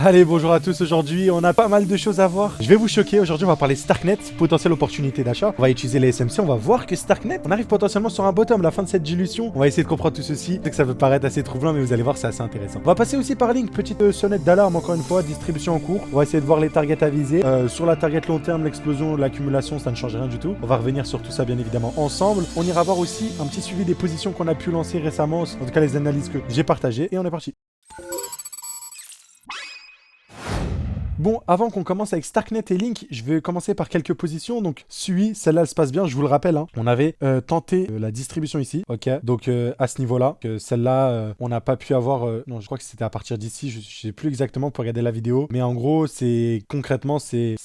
Allez, bonjour à tous, aujourd'hui on a pas mal de choses à voir. Je vais vous choquer, aujourd'hui on va parler Starknet, potentielle opportunité d'achat. On va utiliser les SMC, on va voir que Starknet, on arrive potentiellement sur un bottom, la fin de cette dilution. On va essayer de comprendre tout ceci. Je sais que ça peut paraître assez troublant, mais vous allez voir, c'est assez intéressant. On va passer aussi par Link, petite sonnette d'alarme encore une fois, distribution en cours. On va essayer de voir les targets à viser. Sur la target long terme, l'explosion, l'accumulation, ça ne change rien du tout. On va revenir sur tout ça bien évidemment ensemble. On ira voir aussi un petit suivi des positions qu'on a pu lancer récemment, en tout cas les analyses que j'ai partagées, et on est parti. Bon, avant qu'on commence avec Starknet et Link, je vais commencer par quelques positions. Donc, Sui, celle-là, elle se passe bien, je vous le rappelle. Hein. On avait tenté la distribution ici, ok. Donc, à ce niveau-là, celle-là, on n'a pas pu avoir... non, je crois que c'était à partir d'ici, je sais plus exactement pour regarder la vidéo. Mais en gros, c'est concrètement, c'est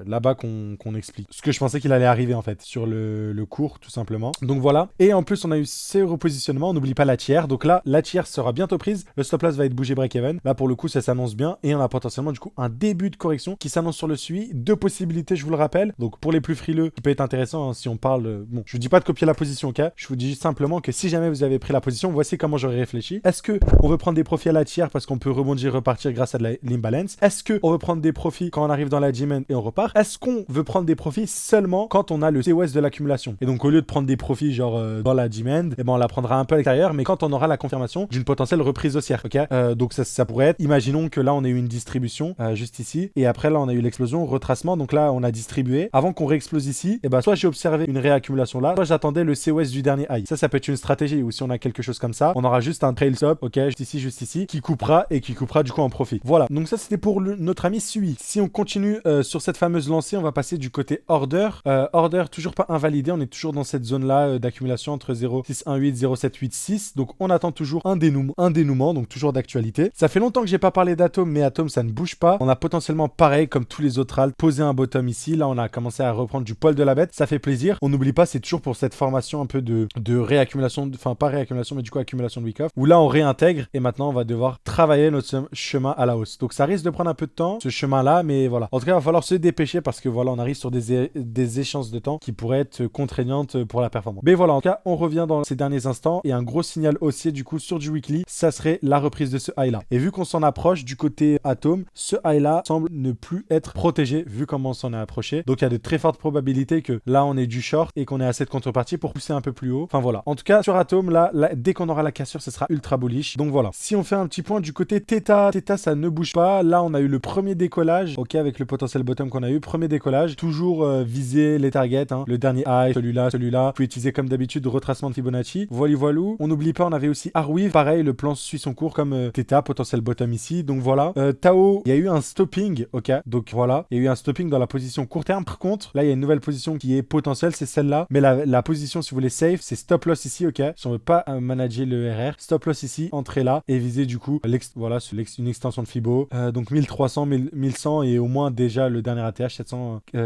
là-bas qu'on explique. Ce que je pensais qu'il allait arriver, en fait, sur le cours, tout simplement. Donc, voilà. Et en plus, on a eu ces repositionnements. On n'oublie pas la tiers. Donc là, la tiers sera bientôt prise. Le stop loss va être bougé break-even. Là, pour le coup, ça s'annonce bien. Et on a potentiellement, du coup, un début de correction qui s'annonce sur le SUI. Deux possibilités, je vous le rappelle. Donc pour les plus frileux, qui peut être intéressant hein, si on parle... Bon, je vous dis pas de copier la position, ok. Je vous dis simplement que si jamais vous avez pris la position, voici comment j'aurais réfléchi. Est-ce que on veut prendre des profits à la tiers parce qu'on peut rebondir, repartir grâce à de l'imbalance? Est-ce que on veut prendre des profits quand on arrive dans la demand et on repart? Est-ce qu'on veut prendre des profits seulement quand on a le COS de l'accumulation? Et donc au lieu de prendre des profits genre dans la demand, eh ben on la prendra un peu à l'extérieur, mais quand on aura la confirmation d'une potentielle reprise haussière, ok. Donc ça pourrait être, imaginons que là on ait eu une distribution juste ici, et après là on a eu l'explosion, retracement, donc là on a distribué. Avant qu'on réexplose ici, et ben soit j'ai observé une réaccumulation là, soit j'attendais le COS du dernier high. Ça peut être une stratégie, ou si on a quelque chose comme ça, on aura juste un trail stop, ok, juste ici, qui coupera et qui coupera du coup en profit. Voilà, donc ça c'était pour notre ami Sui. Si on continue sur cette fameuse lancée, on va passer du côté order. Order toujours pas invalidé, on est toujours dans cette zone là d'accumulation entre 0,618, 0,786, donc on attend toujours un dénouement, donc toujours d'actualité. Ça fait longtemps que j'ai pas parlé d'Atom, mais Atom ça ne bouge pas. On a potentiellement pareil comme tous les autres alts, poser un bottom ici. Là on a commencé à reprendre du poil de la bête, ça fait plaisir. On n'oublie pas, c'est toujours pour cette formation un peu de réaccumulation, enfin pas réaccumulation mais du coup accumulation de week off, où là on réintègre et maintenant on va devoir travailler notre chemin à la hausse. Donc ça risque de prendre un peu de temps ce chemin là, mais voilà. En tout cas il va falloir se dépêcher parce que voilà on arrive sur des échéances de temps qui pourraient être contraignantes pour la performance. Mais voilà, en tout cas on revient dans ces derniers instants et un gros signal haussier du coup sur du weekly, ça serait la reprise de ce high là. Et vu qu'on s'en approche du côté Atom, ce high là semble ne plus être protégé vu comment on s'en est approché. Donc il y a de très fortes probabilités que là on est du short et qu'on ait assez de contrepartie pour pousser un peu plus haut. Enfin voilà. En tout cas sur Atom là dès qu'on aura la cassure ce sera ultra bullish. Donc voilà. Si on fait un petit point du côté Theta ça ne bouge pas. Là on a eu le premier décollage. Ok, avec le potentiel bottom qu'on a eu. Premier décollage. Toujours viser les targets. Hein. Le dernier high, celui-là. Vous pouvez utiliser comme d'habitude retracement de Fibonacci. Voilou. On n'oublie pas, on avait aussi Arweave. Pareil, le plan suit son cours comme Theta, potentiel bottom ici. Donc voilà. Tao, il y a eu un stopping. Ok. Donc voilà. Il y a eu un stopping dans la position court terme. Par contre, là il y a une nouvelle position qui est potentielle, c'est celle-là. Mais la position, si vous voulez safe, c'est stop loss ici. Ok. Si on veut pas manager le RR, stop loss ici, entrer là et viser du coup voilà, une extension de Fibo. Donc 1300, 1100 et au moins déjà le dernier ATH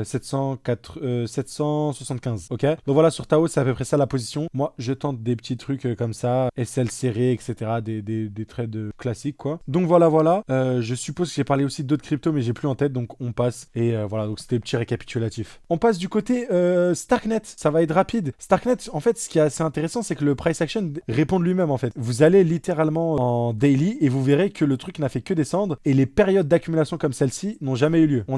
775. Ok. Donc voilà, sur Tao, c'est à peu près ça la position. Moi, je tente des petits trucs comme ça, SL serré, etc. Des trades classiques quoi. Donc voilà. Je suppose que j'ai parlé aussi d'autres cryptos, mais j'ai plus en tête, donc on passe. Et voilà, donc c'était le petit récapitulatif. On passe du côté Starknet. Ça va être rapide. Starknet, en fait, ce qui est assez intéressant, c'est que le price action répond de lui-même en fait. Vous allez littéralement en daily et vous verrez que le truc n'a fait que descendre et les périodes d'accumulation comme celle-ci n'ont jamais eu lieu. Il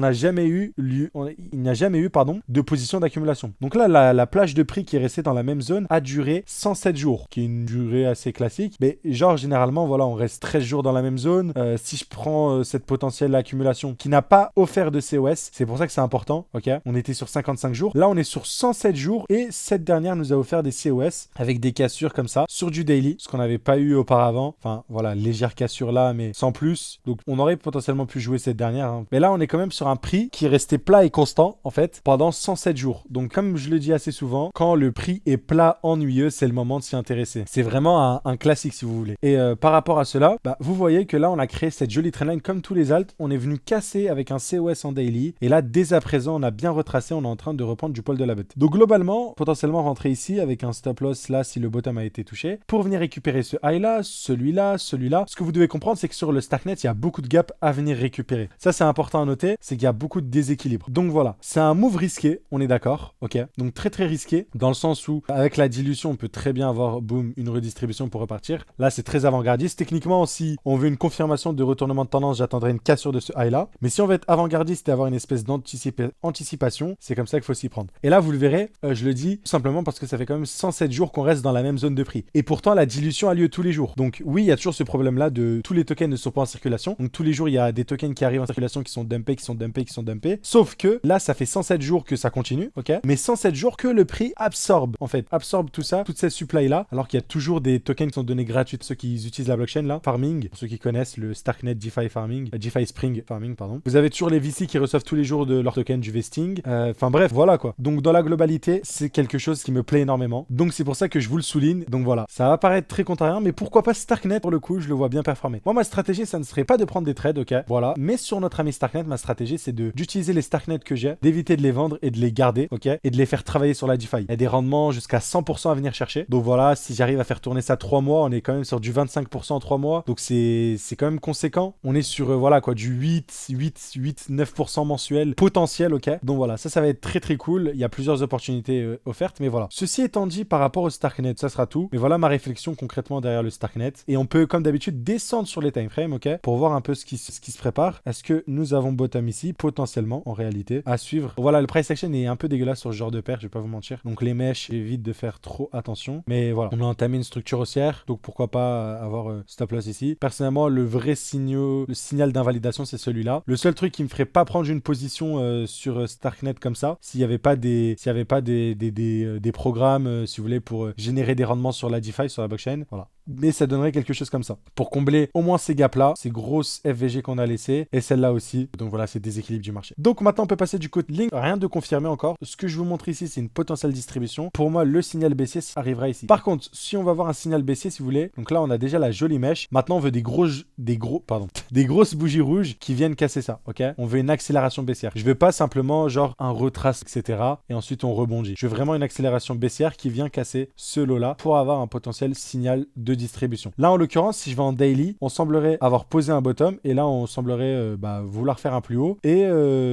n'a jamais eu de position d'accumulation. Donc là, la plage de prix qui est restée dans la même zone a duré 107 jours, qui est une durée assez classique. Mais genre, généralement, voilà, on reste 13 jours dans la même zone. Si je prends cette potentielle accumulation qui n'a pas offert de COS, c'est pour ça que c'est important, ok. On était sur 55 jours. Là, on est sur 107 jours et cette dernière nous a offert des COS avec des cassures comme ça sur du daily, ce qu'on n'avait pas eu auparavant. Enfin, voilà, légère cassure là, mais sans plus. Donc, on aurait potentiellement pu jouer cette dernière. Hein. Mais là, on est quand même sur un prix qui est resté plat et constant, en fait, pendant 107 jours. Donc, comme je le dis assez souvent, quand le prix est plat, ennuyeux, c'est le moment de s'y intéresser. C'est vraiment un classique, si vous voulez. Et par rapport à cela, vous voyez que là, on a créé cette jolie trendline comme tous les alts. On est venu casser avec un COS en daily. Et là, dès à présent, on a bien retracé, on est en train de reprendre du poil de la bête. Donc globalement, potentiellement rentrer ici avec un stop loss là si le bottom a été touché pour venir récupérer ce high là, celui-là, celui-là. Ce que vous devez comprendre, c'est que sur le Starknet, il y a beaucoup de gaps à venir récupérer. Ça, c'est important à noter, c'est qu'il y a beaucoup de déséquilibre. Donc voilà, c'est un move risqué, on est d'accord, ok. Donc très très risqué, dans le sens où avec la dilution, on peut très bien avoir, boum, une redistribution pour repartir. Là, c'est très avant-gardiste. Techniquement, si on veut une confirmation de retournement de tendance, j'attendrai une cassure de ce high là. Mais si on veut être avant-gardiste et avoir une espèce d'anticipation, c'est comme ça qu'il faut s'y prendre. Et là, vous le verrez, je le dis tout simplement parce que ça fait quand même 107 jours qu'on reste dans la même zone de prix. Et pourtant, la dilution a lieu tous les jours. Donc oui, il y a toujours ce problème-là de tous les tokens ne sont pas en circulation. Donc tous les jours, il y a des tokens qui arrivent en circulation qui sont dumpés, qui sont dumpés, qui sont dumpés. Sauf que là, ça fait 107 jours que ça continue, ok. Mais 107 jours que le prix absorbe, en fait, absorbe tout ça, toute cette supply-là, alors qu'il y a toujours des tokens qui sont donnés gratuits. Ceux qui utilisent la blockchain là, farming, pour ceux qui connaissent le Starknet DeFi farming, DeFi Spring farming, pardon. Vous avez toujours les VC qui reçoivent tous les jours de leur token du vesting. Enfin bref, voilà quoi. Donc dans la globalité, c'est quelque chose qui me plaît énormément. Donc c'est pour ça que je vous le souligne. Donc voilà, ça va paraître très contrariant, mais pourquoi pas Starknet pour le coup, je le vois bien performer. Moi, ma stratégie, ça ne serait pas de prendre des trades, ok. Voilà. Mais sur notre ami Starknet, ma stratégie, c'est d'utiliser les Starknet que j'ai, d'éviter de les vendre et de les garder, ok. Et de les faire travailler sur la DeFi. Il y a des rendements jusqu'à 100% à venir chercher. Donc voilà, si j'arrive à faire tourner ça 3 mois, on est quand même sur du 25% en 3 mois. Donc c'est quand même conséquent. On est sur, voilà quoi, du 9% mensuel potentiel, ok. Donc voilà, ça va être très très cool. Il y a plusieurs opportunités offertes, mais voilà. Ceci étant dit, par rapport au Starknet, ça sera tout. Mais voilà ma réflexion concrètement derrière le Starknet. Et on peut, comme d'habitude, descendre sur les timeframes, ok, pour voir un peu ce qui se prépare. Est-ce que nous avons bottom ici, potentiellement, en réalité, à suivre. Voilà, le price action est un peu dégueulasse sur ce genre de paire, je vais pas vous mentir. Donc les mèches, évite de faire trop attention. Mais voilà, on a entamé une structure haussière, donc pourquoi pas avoir stop loss ici. Personnellement, le vrai signal d'invalidation, c'est celui-là. Le seul truc qui me ferait pas prendre une position sur Starknet comme ça, s'il n'y avait pas des programmes, si vous voulez, pour générer des rendements sur la DeFi, sur la blockchain, voilà. Mais ça donnerait quelque chose comme ça. Pour combler au moins ces gaps-là, ces grosses FVG qu'on a laissées, et celle-là aussi. Donc voilà, c'est déséquilibre du marché. Donc maintenant, on peut passer du côté Link. Rien de confirmé encore. Ce que je vous montre ici, c'est une potentielle distribution. Pour moi, le signal baissier arrivera ici. Par contre, si on va voir un signal baissier, si vous voulez, donc là, on a déjà la jolie mèche. Maintenant, on veut des grosses bougies rouges qui viennent casser ça, ok. On veut une accélération baissière. Je veux pas simplement genre un retrace, etc. Et ensuite, on rebondit. Je veux vraiment une accélération baissière qui vient casser ce lot-là pour avoir un potentiel signal de distribution. Là, en l'occurrence, si je vais en daily, on semblerait avoir posé un bottom et là, on semblerait vouloir faire un plus haut. Et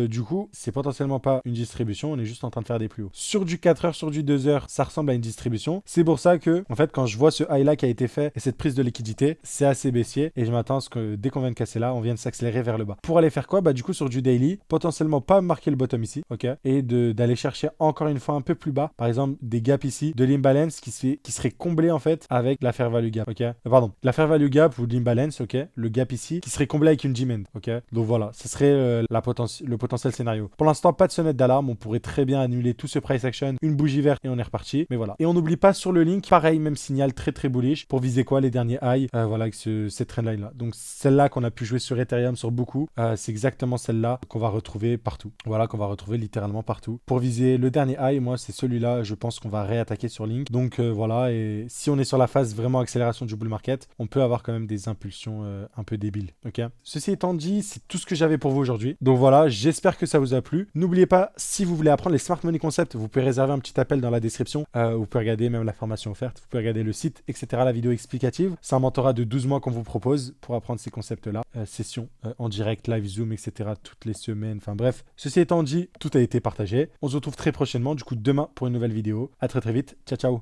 du coup, c'est potentiellement pas une distribution, on est juste en train de faire des plus hauts. Sur du 4 heures, sur du 2 heures, ça ressemble à une distribution. C'est pour ça que, en fait, quand je vois ce high là qui a été fait et cette prise de liquidité, c'est assez baissier et je m'attends à ce que dès qu'on vient de casser là, on vient de s'accélérer vers le bas. Pour aller faire quoi? Du coup, sur du daily, potentiellement pas marquer le bottom ici, ok, et d'aller chercher encore une fois un peu plus bas, par exemple des gaps ici, de l'imbalance qui serait comblé en fait avec la fair value gap, ok. Pardon, la fair value gap ou l'imbalance, ok, le gap ici qui serait comblé avec une demand, ok. Donc voilà, ce serait le potentiel scénario. Pour l'instant, pas de sonnette d'alarme, on pourrait très bien annuler tout ce price action, une bougie verte et on est reparti. Mais voilà. Et on n'oublie pas sur le link, pareil, même signal très très bullish pour viser quoi, les derniers highs, voilà, avec cette trendline là. Donc celle-là qu'on a pu jouer sur Ethereum sur beaucoup, c'est exactement celle-là qu'on va retrouver partout. Voilà, qu'on va retrouver littéralement partout. Pour viser le dernier high, moi c'est celui-là, je pense qu'on va réattaquer sur Link. Donc voilà, et si on est sur la phase vraiment accélération du bull market, on peut avoir quand même des impulsions un peu débiles. Ok. Ceci étant dit, c'est tout ce que j'avais pour vous aujourd'hui. Donc voilà, j'espère que ça vous a plu. N'oubliez pas, si vous voulez apprendre les Smart Money Concepts, vous pouvez réserver un petit appel dans la description. Vous pouvez regarder même la formation offerte, vous pouvez regarder le site, etc. La vidéo explicative. C'est un mentorat de 12 mois qu'on vous propose pour apprendre ces concepts-là. Session en direct, live, Zoom, etc. toutes les semaines. Enfin bref, ceci étant dit, tout a été partagé. On se retrouve très prochainement, du coup demain pour une nouvelle vidéo. À très très vite. Ciao ciao.